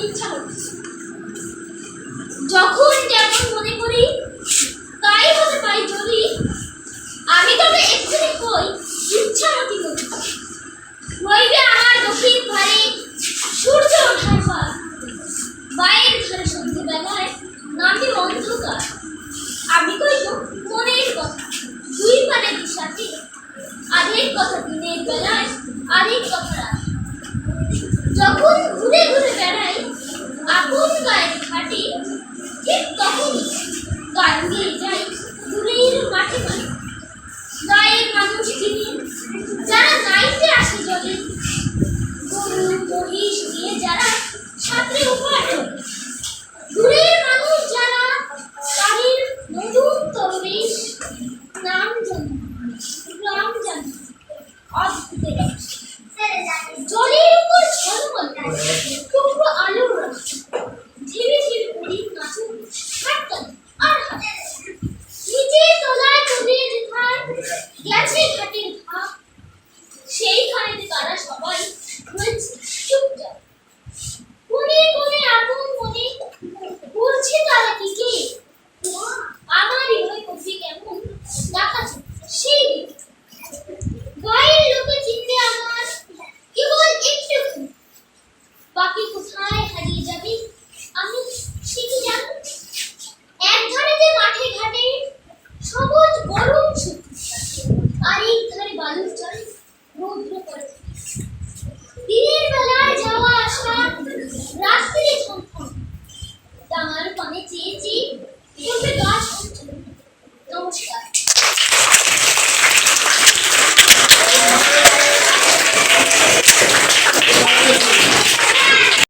ইচ্ছামতি। যখন যেমন মনে করি তাই হতে পাই যদি, আমি তবে এক্ষুনি হই ইচ্ছামতি নদী। রইবে আমার দক্ষিণ ধারে সূর্য ওঠার পর, বাইরের ধারে সন্ধ্যেবেলায় নামে অন্ধকার। আমি কইব মনের কথা দুই পানে দিশাতে, আধেক কথা দিনের বেলায়, আধেক কথা রাতে। যখন ঘুরে ঘুরে বেড়াই আপন গায়ের ঘাটে, ঠিক তখনই গান গেয়ে যাই দূরের মাঠে মাঠে। গায়ের মানুষ চিনি যারা নাইতে আসে জলে, গরু মহিষ দিয়ে যারা সাঁতরে ওপার চলে। দূরের মানুষ যারা তাদের নতুন তরবেশ, নাম জানি গ্রাম জানি অদ্ভুতের জলের উপর ঝলমল টুকরো আলোর রস, ধীরে ধীরে পড়ি নাচুন হাঁটতাম আর হাঁটতাম। নিচের তলায় নদীর ধার গেছে ঘাটের ঘাট, সেইখানেতে তারা সবাই রয়েছে চুপচাপ। কোণে কোণে আপন মনে করছে তারা টিকে, আমারই হয়ে করছে কেমন দেখাচ্ছে সেই দিকে। গায়ের লোকে চিনতে আমার কেবল একটু, বাকি কোথায় হারিয়ে যাবে আমি সে কি জানি। এক ধারেতে মাঠে ঘাটে সবুজ গরম সবুজ, আর এক ধারে বালুর চরে রৌদ্র পড়ে। দিনের বেলায় যাওয়া আসা